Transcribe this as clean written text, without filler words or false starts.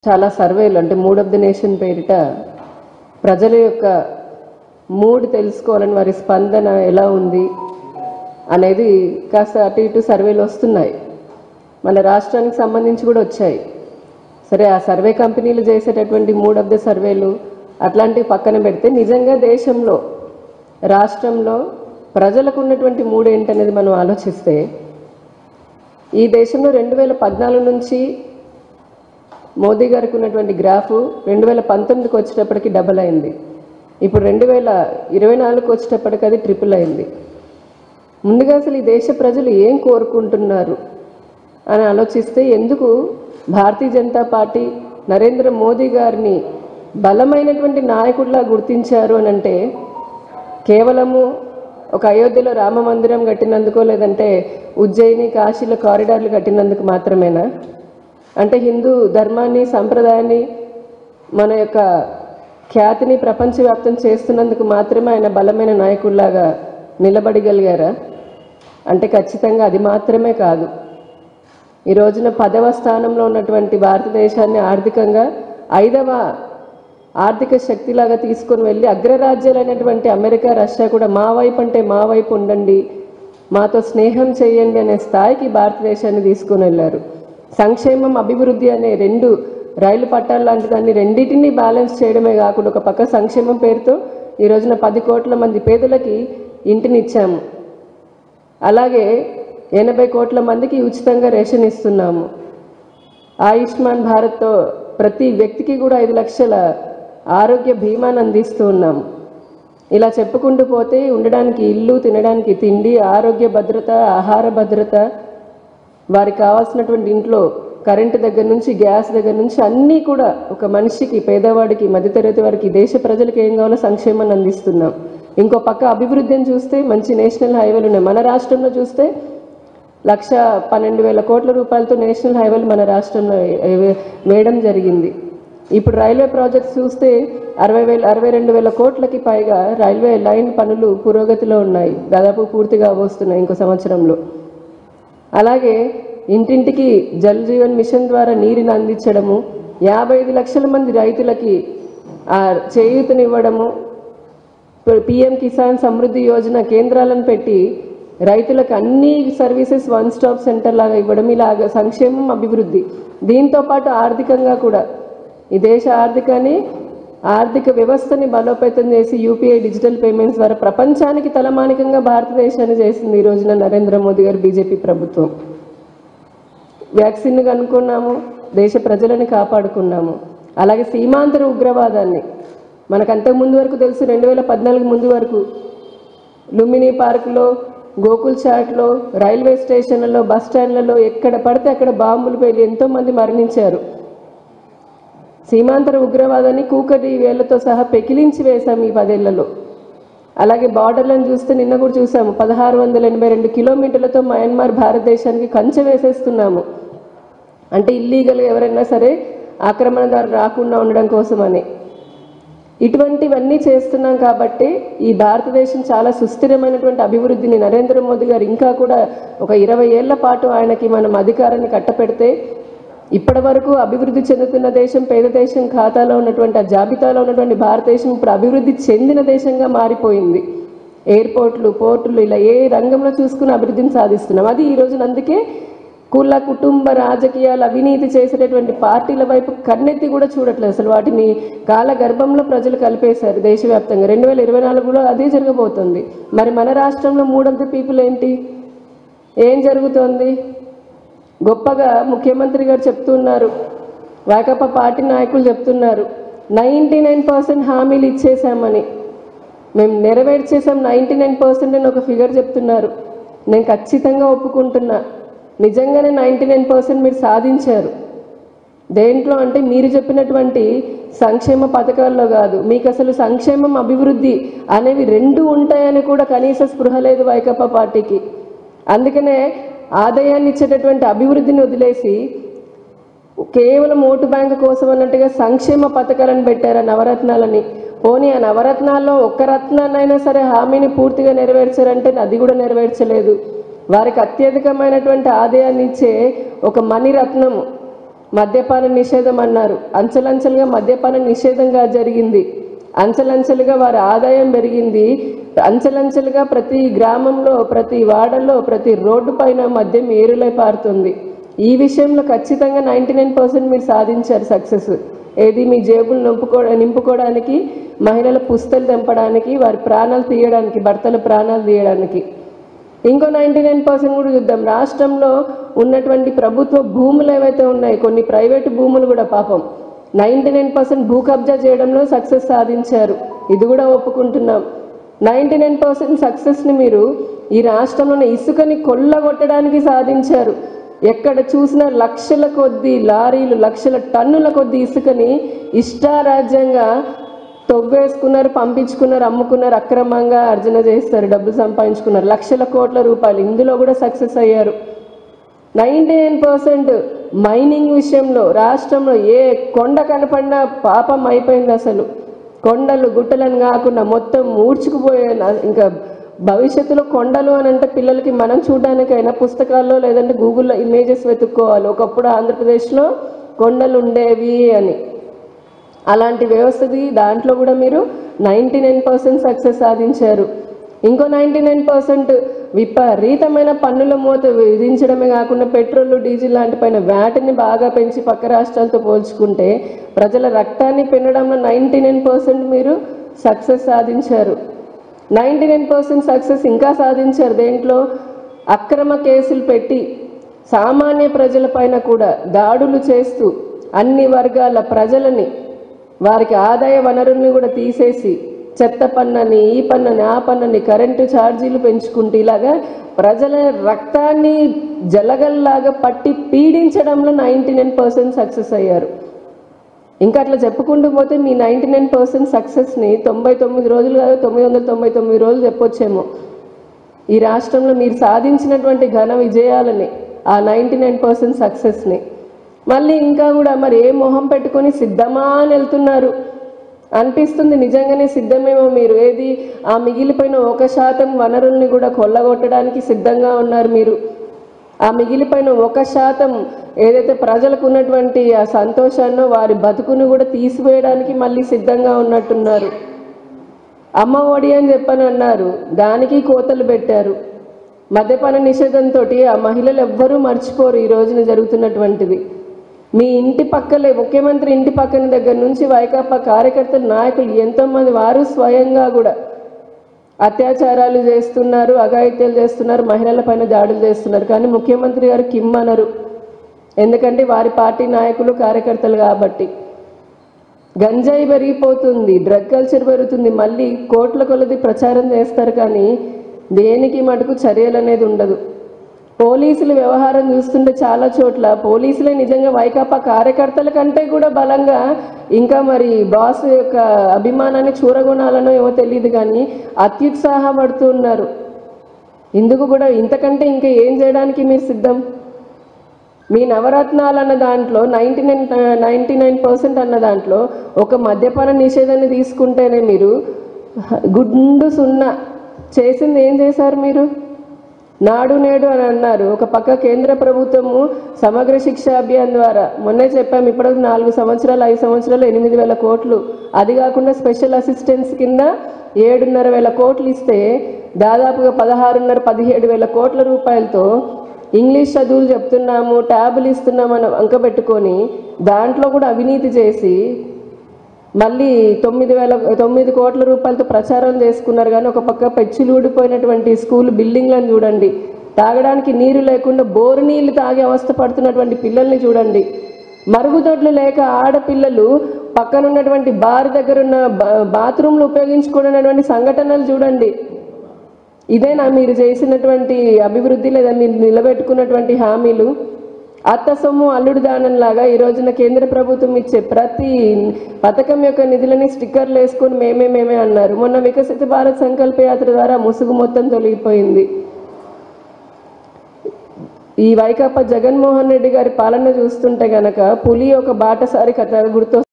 చాలా సర్వేలు అంటే మూడ్ ఆఫ్ ది నేషన్ పేరిట ప్రజల యొక్క మూడ్ తెలుసుకోవాలని వారి స్పందన ఎలా ఉంది అనేది కాస్త అటు ఇటు సర్వేలు వస్తున్నాయి. మన రాష్ట్రానికి సంబంధించి కూడా వచ్చాయి. సరే, ఆ సర్వే కంపెనీలు చేసేటటువంటి మూడ్ ఆఫ్ ది సర్వేలు అట్లాంటివి పక్కన పెడితే నిజంగా దేశంలో రాష్ట్రంలో ప్రజలకు ఉన్నటువంటి మూడ్ ఏంటనేది మనం ఆలోచిస్తే ఈ దేశంలో 2014 నుంచి మోదీ గారికి ఉన్నటువంటి గ్రాఫ్ 2019కి వచ్చేటప్పటికి డబల్ అయింది. ఇప్పుడు 2024కి వచ్చేటప్పటికి అది ట్రిపుల్ అయింది. ముందుగా అసలు ఈ దేశ ప్రజలు ఏం కోరుకుంటున్నారు అని ఆలోచిస్తే ఎందుకు భారతీయ జనతా పార్టీ నరేంద్ర మోదీ గారిని బలమైనటువంటి నాయకుడిలా గుర్తించారు అని అంటే కేవలము ఒక అయోధ్యలో రామ మందిరం కట్టినందుకో లేదంటే ఉజ్జయిని కాశీలో కారిడార్లు కట్టినందుకు మాత్రమేనా? అంటే హిందూ ధర్మాన్ని సంప్రదాయాన్ని మన యొక్క ఖ్యాతిని ప్రపంచవ్యాప్తం చేస్తున్నందుకు మాత్రమే ఆయన బలమైన నాయకుడిలాగా నిలబడగలిగారా? అంటే ఖచ్చితంగా అది మాత్రమే కాదు. ఈ రోజున 10వ స్థానంలో ఉన్నటువంటి భారతదేశాన్ని ఆర్థికంగా 5వ ఆర్థిక శక్తిలాగా తీసుకొని వెళ్ళి అగ్రరాజ్యాలైనటువంటి అమెరికా, రష్యా కూడా మా వైపు అంటే మా వైపు ఉండండి, మాతో స్నేహం చేయండి అనే స్థాయికి భారతదేశాన్ని తీసుకొని వెళ్ళారు. సంక్షేమం, అభివృద్ధి అనే 2 రైలు పట్టాలు లాంటి దాన్ని రెండింటినీ బ్యాలెన్స్ చేయడమే కాకుండా ఒక పక్క సంక్షేమం పేరుతో ఈ రోజున 10 కోట్ల మంది పేదలకి ఇంటిని ఇచ్చాము. అలాగే 80 కోట్ల మందికి ఉచితంగా రేషన్ ఇస్తున్నాము. ఆయుష్మాన్ భారత్తో ప్రతి వ్యక్తికి కూడా 5 లక్షల ఆరోగ్య బీమాను అందిస్తూ ఉన్నాము. ఇలా చెప్పుకుంటూ పోతే ఉండడానికి ఇల్లు, తినడానికి తిండి, ఆరోగ్య భద్రత, ఆహార భద్రత, వారికి కావాల్సినటువంటి ఇంట్లో కరెంటు దగ్గర నుంచి గ్యాస్ దగ్గర నుంచి అన్నీ కూడా ఒక మనిషికి, పేదవాడికి, మధ్యతరగతి వారికి, దేశ ప్రజలకు ఏం కావాలో సంక్షేమాన్ని అందిస్తున్నాం. ఇంకో పక్క అభివృద్ధిని చూస్తే మంచి నేషనల్ హైవేలు ఉన్నాయి. మన రాష్ట్రంలో చూస్తే 1,12,000 కోట్ల రూపాయలతో నేషనల్ హైవేలు మన రాష్ట్రంలో వేయడం జరిగింది. ఇప్పుడు రైల్వే ప్రాజెక్ట్స్ చూస్తే 62,000 కోట్లకి పైగా రైల్వే లైన్ పనులు పురోగతిలో ఉన్నాయి, దాదాపు పూర్తిగా వస్తున్నాయి ఇంకో సంవత్సరంలో. అలాగే ఇంటింటికి జల్ జీవన్ మిషన్ ద్వారా నీరుని అందించడము, 55 లక్షల మంది రైతులకి చేయూతనివ్వడము, పిఎం కిసాన్ సమృద్ధి యోజన కేంద్రాలను పెట్టి రైతులకు అన్ని సర్వీసెస్ వన్ స్టాప్ సెంటర్ లాగా ఇవ్వడం, ఇలాగ సంక్షేమం, అభివృద్ధి. దీంతో పాటు ఆర్థికంగా కూడా ఈ దేశ ఆర్థిక వ్యవస్థని బలోపేతం చేసి యూపీఐ డిజిటల్ పేమెంట్స్ ద్వారా ప్రపంచానికి తలమానికంగా భారతదేశాన్ని చేసింది ఈ రోజున నరేంద్ర మోదీ గారు, బీజేపీ ప్రభుత్వం. వ్యాక్సిన్ కనుక్కున్నాము, దేశ ప్రజలని కాపాడుకున్నాము. అలాగే సీమాంతర ఉగ్రవాదాన్ని మనకు అంతకుముందు వరకు తెలుసు, 2014 ముందు వరకు లుంబిని పార్కులో, గోకుల్ చాట్లో, రైల్వే స్టేషన్లలో, బస్ స్టాండ్లలో ఎక్కడ పడితే అక్కడ బాంబులు పేలి ఎంతోమంది మరణించారు. సీమాంతర ఉగ్రవాదాన్ని కూకటి వేళ్లతో సహా పెకిలించి వేశాము ఈ 10 ఏళ్లలో. అలాగే బార్డర్లను చూస్తే నిన్న కూడా చూసాము, 1682 కిలోమీటర్లతో మయన్మార్ భారతదేశానికి కంచె వేసేస్తున్నాము. అంటే ఇల్లీగల్గా ఎవరైనా సరే ఆక్రమణదారు రాకుండా ఉండడం కోసమని. ఇటువంటివన్నీ చేస్తున్నాం కాబట్టి ఈ భారతదేశం చాలా సుస్థిరమైనటువంటి అభివృద్ధిని నరేంద్ర మోదీ గారు ఇంకా కూడా ఒక 20 ఏళ్ల పాటు ఆయనకి మనం అధికారాన్ని కట్టపెడితే ఇప్పటి వరకు అభివృద్ధి చెందుతున్న దేశం, పేద దేశం ఖాతాలో ఉన్నటువంటి ఆ జాబితాలో ఉన్నటువంటి భారతదేశం ఇప్పుడు అభివృద్ధి చెందిన దేశంగా మారిపోయింది. ఎయిర్పోర్ట్లు, పోర్టులు, ఇలా ఏ రంగంలో చూసుకుని అభివృద్ధిని సాధిస్తున్నాం. అది ఈ రోజున అందుకే కుల, కుటుంబ రాజకీయాలు, అవినీతి చేసేటటువంటి పార్టీల వైపు కన్నెత్తి కూడా చూడట్లేదు. అసలు వాటిని కాల గర్భంలో ప్రజలు కలిపేశారు దేశవ్యాప్తంగా. 2024లో అదే జరగబోతుంది. మరి మన రాష్ట్రంలో మూడ్ ఆఫ్ ది పీపుల్ ఏంటి? ఏం జరుగుతోంది? గొప్పగా ముఖ్యమంత్రి గారు చెప్తున్నారు, వైకాపా పార్టీ నాయకులు చెప్తున్నారు 99% హామీలు ఇచ్చేసామని. మేము నెరవేర్చేసాం 99% అని ఒక ఫిగర్ చెప్తున్నారు. నేను ఖచ్చితంగా ఒప్పుకుంటున్నా, నిజంగానే 99% మీరు సాధించారు. దేంట్లో అంటే మీరు చెప్పినటువంటి సంక్షేమ పథకాల్లో కాదు, మీకు అసలు సంక్షేమం, అభివృద్ధి అనేవి 2 ఉంటాయని కూడా కనీస స్పృహ లేదు వైకాపా పార్టీకి. అందుకనే ఆదాయాన్ని ఇచ్చేటటువంటి అభివృద్ధిని వదిలేసి కేవలం ఓటు బ్యాంకు కోసం అన్నట్టుగా సంక్షేమ పథకాలను పెట్టారు, నవరత్నాలని. పోనీ ఆ నవరత్నాల్లో ఒక్క రత్నాన్నైనా సరే హామీని పూర్తిగా నెరవేర్చారంటే అది కూడా నెరవేర్చలేదు. వారికి అత్యధికమైనటువంటి ఆదాయాన్ని ఇచ్చే ఒక మణిరత్నం మద్యపాన నిషేధం అన్నారు. అంచెలంచెలుగా మద్యపాన నిషేధంగా జరిగింది. అంచెలంచెలుగా వారి ఆదాయం పెరిగింది. అంచెలంచెలుగా ప్రతి గ్రామంలో, ప్రతి వాడలో, ప్రతి రోడ్డు పైన మద్యం ఏరులై పారుతుంది. ఈ విషయంలో ఖచ్చితంగా 99% మీరు సాధించారు సక్సెస్. ఏది మీ జేబులు నింపుకోవడానికి, మహిళల పుస్తలు తెంపడానికి, వారి ప్రాణాలు తీయడానికి, భర్తల ప్రాణాలు తీయడానికి. ఇంకో 99% కూడా చూద్దాం. రాష్ట్రంలో ఉన్నటువంటి ప్రభుత్వ భూములు ఏవైతే ఉన్నాయి, కొన్ని ప్రైవేటు భూములు కూడా పాపం 99% భూ కబ్జా చేయడంలో సక్సెస్ సాధించారు. ఇది కూడా ఒప్పుకుంటున్నాం. 99% సక్సెస్ని మీరు ఈ రాష్ట్రంలోని ఇసుకని కొల్లగొట్టడానికి సాధించారు. ఎక్కడ చూసినా లక్షల కొద్దీ లారీలు, లక్షల టన్నుల కొద్దీ ఇసుకని ఇష్టారాజ్యంగా తొవ్వేసుకున్నారు, పంపించుకున్నారు, అమ్ముకున్నారు, అక్రమంగా అర్జన చేస్తారు, డబ్బులు సంపాదించుకున్నారు, లక్షల కోట్ల రూపాయలు. ఇందులో కూడా సక్సెస్ అయ్యారు. 99% మైనింగ్ విషయంలో రాష్ట్రంలో ఏ కొండ కనపడినా పాపం అయిపోయింది. అసలు కొండలు గుట్టలను కాకుండా మొత్తం ఊడ్చుకుపోయే, ఇంకా భవిష్యత్తులో కొండలు అని అంటే పిల్లలకి మనం చూడడానికైనా పుస్తకాల్లో లేదంటే గూగుల్లో ఇమేజెస్ వెతుక్కోవాలి. ఒకప్పుడు ఆంధ్రప్రదేశ్లో కొండలు ఉండేవి అని. అలాంటి వ్యవస్థది దాంట్లో కూడా మీరు 99% సక్సెస్ సాధించారు. ఇంకో 99% విపరీతమైన పన్నుల మోత విధించడమే కాకుండా పెట్రోల్, డీజిల్ లాంటి పైన వ్యాట్ని బాగా పెంచి పక్క రాష్ట్రాలతో పోల్చుకుంటే ప్రజల రక్తాన్ని పెంచడంలో 99% మీరు సక్సెస్ సాధించారు. 99% సక్సెస్ ఇంకా సాధించారు. దేంట్లో అక్రమ కేసులు పెట్టి సామాన్య ప్రజల పైన కూడా దాడులు చేస్తూ అన్ని వర్గాల ప్రజలని, వారికి ఆదాయ వనరుల్ని కూడా తీసేసి చెత్త పన్నని, ఈ పన్నని, ఆ పన్నని, కరెంటు ఛార్జీలు పెంచుకుంటూ ఇలాగా ప్రజల రక్తాన్ని జలగల్లాగా పట్టి పీడించడంలో 99% సక్సెస్ అయ్యారు. ఇంకా అట్లా చెప్పుకుంటూ పోతే మీ 99% సక్సెస్ని 99 రోజులు కాదు 999 రోజులు చెప్పొచ్చేమో. ఈ రాష్ట్రంలో మీరు సాధించినటువంటి ఘన విజయాలని, ఆ 99% సక్సెస్ని మళ్ళీ ఇంకా కూడా మరి ఏ మొహం పెట్టుకొని సిద్ధమా అని వెళ్తున్నారు అనిపిస్తుంది. నిజంగానే సిద్ధమేమో మీరు. ఏది ఆ మిగిలిపోయిన 1% వనరుల్ని కూడా కొల్లగొట్టడానికి సిద్ధంగా ఉన్నారు మీరు. ఆ మిగిలిపోయిన 1% ఏదైతే ప్రజలకు ఉన్నటువంటి ఆ సంతోషాన్నో వారి బతుకును కూడా తీసివేయడానికి మళ్ళీ సిద్ధంగా ఉన్నట్టున్నారు. అమ్మ ఒడి అని చెప్పని అన్నారు, దానికి కోతలు పెట్టారు. మద్యపాన నిషేధంతో ఆ మహిళలు ఎవ్వరూ మర్చిపోరు ఈ రోజున జరుగుతున్నటువంటిది. మీ ఇంటి పక్కలే, ముఖ్యమంత్రి ఇంటి పక్కన దగ్గర నుంచి వైకాపా కార్యకర్తలు, నాయకులు ఎంతోమంది వారు స్వయంగా కూడా అత్యాచారాలు చేస్తున్నారు, అఘాయిత్యాలు చేస్తున్నారు, మహిళల పైన దాడులు చేస్తున్నారు. కానీ ముఖ్యమంత్రి గారు కిమ్మనరు. ఎందుకంటే వారి పార్టీ నాయకులు, కార్యకర్తలు కాబట్టి. గంజాయి పెరిగిపోతుంది, డ్రగ్ కల్చర్ పెరుగుతుంది, మళ్ళీ కోట్ల కొలది ప్రచారం చేస్తారు. కానీ దేనికి మటుకు చర్యలు అనేది ఉండదు. పోలీసుల వ్యవహారం చూస్తుంటే చాలా చోట్ల పోలీసులే నిజంగా వైకాపా కార్యకర్తల కంటే కూడా బలంగా ఇంకా మరి బాస్ యొక్క అభిమానాన్ని చూరగొనాలనో ఏమో తెలియదు కానీ అత్యుత్సాహపడుతూ ఉన్నారు. ఇందుకు కూడా ఇంతకంటే ఇంకా ఏం చేయడానికి మీరు సిద్ధం? మీ నవరత్నాలు అన్న దాంట్లో 99% అన్న దాంట్లో ఒక మద్యపాన నిషేధాన్ని తీసుకుంటేనే మీరు గుండు సున్నా చేసింది ఏం చేశారు మీరు? నాడు నేడు అని అన్నారు. ఒక పక్క కేంద్ర ప్రభుత్వము సమగ్ర శిక్ష అభియాన్ ద్వారా మొన్నే చెప్పాము, ఇప్పటికి 4 సంవత్సరాలు 5 సంవత్సరాలు 8,000 కోట్లు, అది కాకుండా స్పెషల్ అసిస్టెన్స్ కింద 7,500 కోట్లు ఇస్తే దాదాపుగా 16,500-17,000 కోట్ల రూపాయలతో ఇంగ్లీష్ చదువులు చెప్తున్నాము, ట్యాబులు ఇస్తున్నామని అంకబెట్టుకొని దాంట్లో కూడా అవినీతి చేసి మళ్ళీ 9 కోట్ల రూపాయలతో ప్రచారం చేసుకున్నారు. కానీ ఒక పక్క పెచ్చులు ఊడిపోయినటువంటి స్కూల్ బిల్డింగ్లను చూడండి, తాగడానికి నీరు లేకుండా బోరు నీళ్ళు తాగి అవస్థ పడుతున్నటువంటి పిల్లల్ని చూడండి, మరుగుదొడ్లు లేక ఆడపిల్లలు పక్కన ఉన్నటువంటి బార్ దగ్గర ఉన్న బాత్రూమ్లు ఉపయోగించుకున్నటువంటి సంఘటనలు చూడండి. ఇదేనా మీరు చేసినటువంటి అభివృద్ధి, లేదా మీరు నిలబెట్టుకున్నటువంటి హామీలు? అత్త సొమ్ము అల్లుడు దానంలాగా ఈ రోజున కేంద్ర ప్రభుత్వం ఇచ్చే ప్రతి పథకం యొక్క నిధులని స్టిక్కర్లు వేసుకొని మేమే అన్నారు. మొన్న వికసిత భారత్ సంకల్ప యాత్ర ద్వారా ముసుగు మొత్తం తొలగిపోయింది. ఈ వైకాపా జగన్మోహన్ రెడ్డి గారి పాలన చూస్తుంటే గనక పులి ఒక బాటసారి కథ గుర్తు